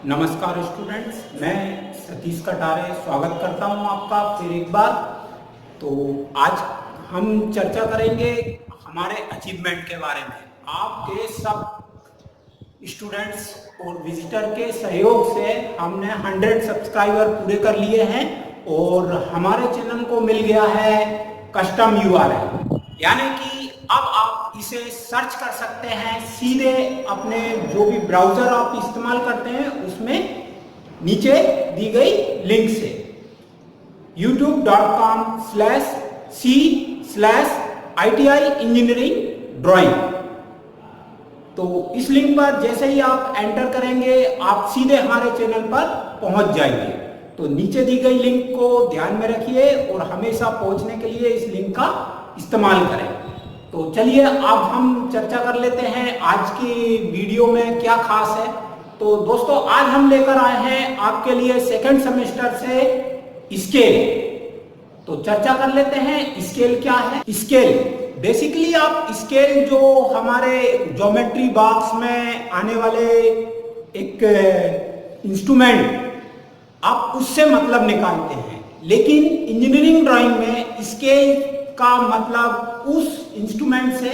नमस्कार स्टूडेंट्स, मैं सतीश कटारे स्वागत करता हूं आपका फिर एक बार। तो आज हम चर्चा करेंगे हमारे अचीवमेंट के बारे में। आपके सब स्टूडेंट्स और विजिटर के सहयोग से हमने 100 सब्सक्राइबर पूरे कर लिए हैं और हमारे चैनल को मिल गया है कस्टम यूआरएल, यानी कि अब आप इसे सर्च कर सकते हैं सीधे अपने जो भी ब्राउजर आप इस्तेमाल करते हैं उसमें नीचे दी गई लिंक से youtube.com/c/ITI इंजीनियरिंग ड्राइंग। तो इस लिंक पर जैसे ही आप एंटर करेंगे आप सीधे हमारे चैनल पर पहुंच जाएंगे। तो नीचे दी गई लिंक को ध्यान में रखिए और हमेशा पहुंचने के लिए इस लिंक का इस्तेमाल करें। तो चलिए अब हम चर्चा कर लेते हैं आज की वीडियो में क्या खास है। तो दोस्तों, आज हम लेकर आए हैं आपके लिए सेकंड सेमेस्टर से स्केल। तो चर्चा कर लेते हैं स्केल क्या है। स्केल बेसिकली आप स्केल जो हमारे ज्योमेट्री बॉक्स में आने वाले एक इंस्ट्रूमेंट आप उससे मतलब निकालते हैं, लेकिन इंजीनियरिंग ड्राइंग में स्केल का मतलब उस इंस्ट्रूमेंट से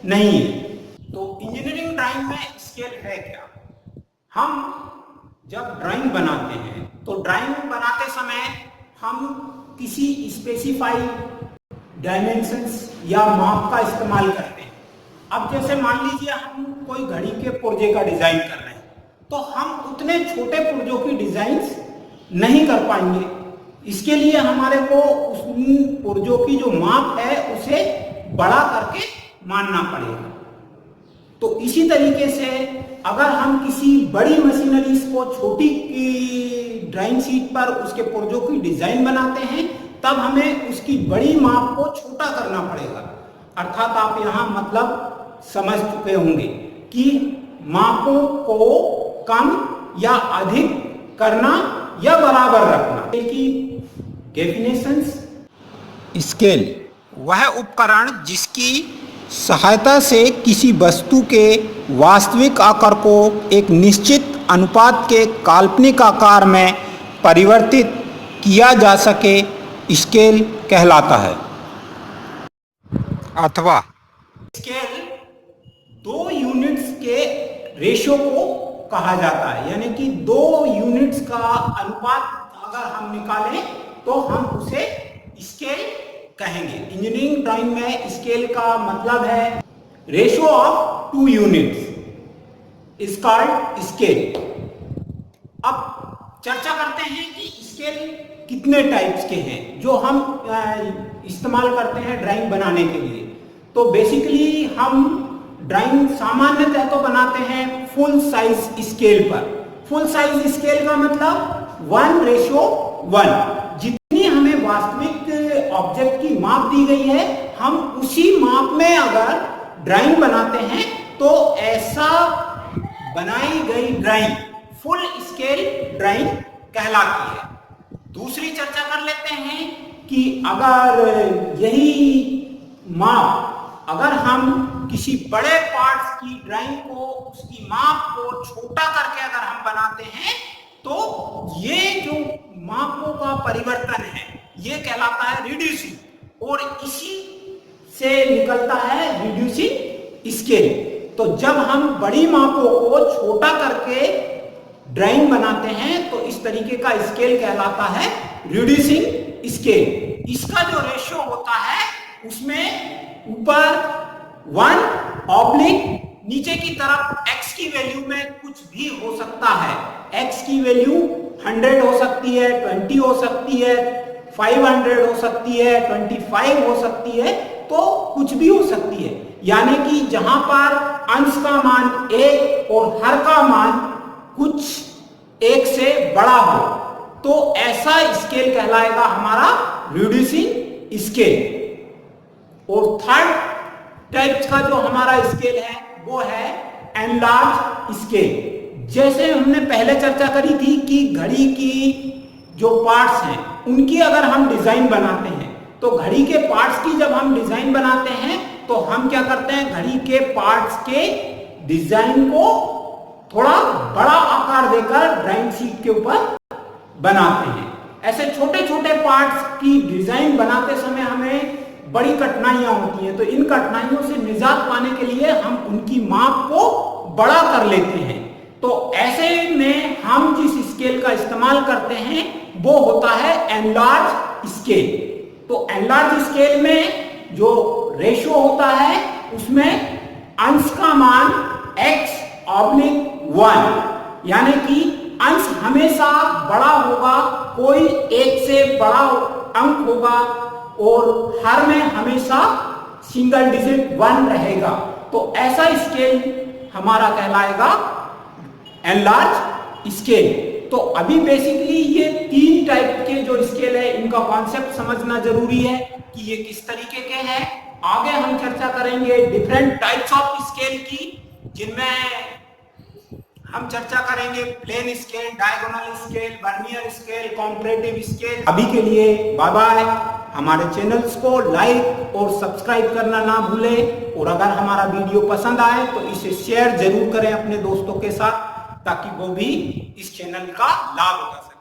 नहीं है। तो इंजीनियरिंग ड्राइंग में स्केल है क्या? हम जब ड्राइंग बनाते हैं तो ड्राइंग बनाते समय हम किसी स्पेसिफाइड डायमेंशंस या माप का इस्तेमाल करते हैं। अब जैसे मान लीजिए हम कोई घड़ी के पुर्जे का डिजाइन कर रहे हैं, तो हम उतने छोटे पुर्जों की डिजाइंस नहीं कर पाएंगे। इसके लिए हमारे को उस पुर्जों की जो माप है उसे बड़ा करके मानना पड़ेगा। तो इसी तरीके से अगर हम किसी बड़ी मशीनरी को छोटी की ड्राइंग शीट पर उसके पुर्जों की डिजाइन बनाते हैं, तब हमें उसकी बड़ी माप को छोटा करना पड़ेगा। अर्थात आप यहाँ मतलब समझ चुके होंगे कि मापों को कम या अधिक करना या बराबर रखना की डेफिनेशंस। स्केल वह उपकरण जिसकी सहायता से किसी वस्तु के वास्तविक आकार को एक निश्चित अनुपात के काल्पनिक आकार में परिवर्तित किया जा सके, स्केल कहलाता है। अथवा स्केल दो यूनिट्स के रेशियो को कहा जाता है, यानी कि दो यूनिट्स का अनुपात अगर हम निकालें तो हम उसे स्केल कहेंगे। इंजीनियरिंग ड्राइंग में स्केल का मतलब है ratio of two units is called scale. अब चर्चा करते हैं कि स्केल कितने टाइप्स के हैं जो हम इस्तेमाल करते हैं ड्राइंग बनाने के लिए। तो बेसिकली हम ड्राइंग सामान्यतः तो बनाते हैं फुल साइज स्केल पर। फुल साइज स्केल का मतलब 1:1। जितनी हमें वास्तविक ऑब्जेक्ट की माप दी गई है, हम उसी माप में अगर ड्राइंग बनाते हैं तो ऐसा बनाई गई ड्राइंग फुल स्केल ड्राइंग कहलाती है। दूसरी चर्चा कर लेते हैं कि अगर यही माप अगर हम किसी बड़े पार्ट्स की ड्राइंग को उसकी माप को छोटा करके अगर हम बनाते हैं तो ये जो मापों का परिवर्तन है ये कहलाता है रिड्यूसिंग, और इसी से निकलता है रिड्यूसिंग स्केल। तो जब हम बड़ी मापों को छोटा करके ड्राइंग बनाते हैं तो इस तरीके का स्केल कहलाता है रिड्यूसिंग स्केल। इसका जो रेशियो होता है उसमें ऊपर 1/, नीचे की तरफ x की वैल्यू में कुछ भी हो सकता है। x की वैल्यू 100 हो सकती है, 20 हो सकती है, 500 हो सकती है, 25 हो सकती है, तो कुछ भी हो सकती है। यानी कि जहां पर अंश का मान 1 और हर का मान कुछ 1 से बड़ा हो तो ऐसा स्केल कहलाएगा हमारा रिड्यूसिंग स्केल। और थर्ड टाइप का जो हमारा स्केल है वो है एनलार्ज स्केल। जैसे हमने पहले चर्चा करी थी कि घड़ी की जो पार्ट्स हैं उनकी अगर हम डिजाइन बनाते हैं तो घड़ी के पार्ट्स की जब हम डिजाइन बनाते हैं तो हम क्या करते हैं, घड़ी के पार्ट्स के डिजाइन को थोड़ा बड़ा आकार देकर ड्राइंग शीट के ऊपर बनाते हैं। ऐसे छोटे छोटे पार्ट्स की डिजाइन बनाते समय हमें बड़ी कठिनाइयां होती हैं, तो इन कठिनाइयों से निजात पाने के लिए हम उनकी माप को बड़ा कर लेते हैं। तो ऐसे में हम जिस स्केल का इस्तेमाल करते हैं वो होता है एनलार्ज स्केल। तो एनलार्ज स्केल में जो रेशियो होता है उसमें अंश का मान x/1, यानी कि अंश हमेशा बड़ा होगा, कोई एक से बड़ा अंक होगा और हर में हमेशा सिंगल डिजिट 1 रहेगा। तो ऐसा स्केल हमारा कहलाएगा एनलार्ज स्केल। तो अभी बेसिकली ये 3 टाइप के जो स्केल है इनका कॉन्सेप्ट समझना जरूरी है कि ये किस तरीके के हैं। आगे हम चर्चा करेंगे डिफरेंट टाइप्स ऑफ स्केल की, जिनमें हम चर्चा करेंगे plane scale, diagonal scale, vernier scale, comparative scale. अभी के लिए बाय बाय। हमारे चैनल्स को लाइक और सब्सक्राइब करना ना भूलें, और अगर हमारा वीडियो पसंद आए तो इसे शेयर जरूर करें अपने दोस्तों के साथ, ताकि वो भी इस चैनल का लाभ उठा सकें।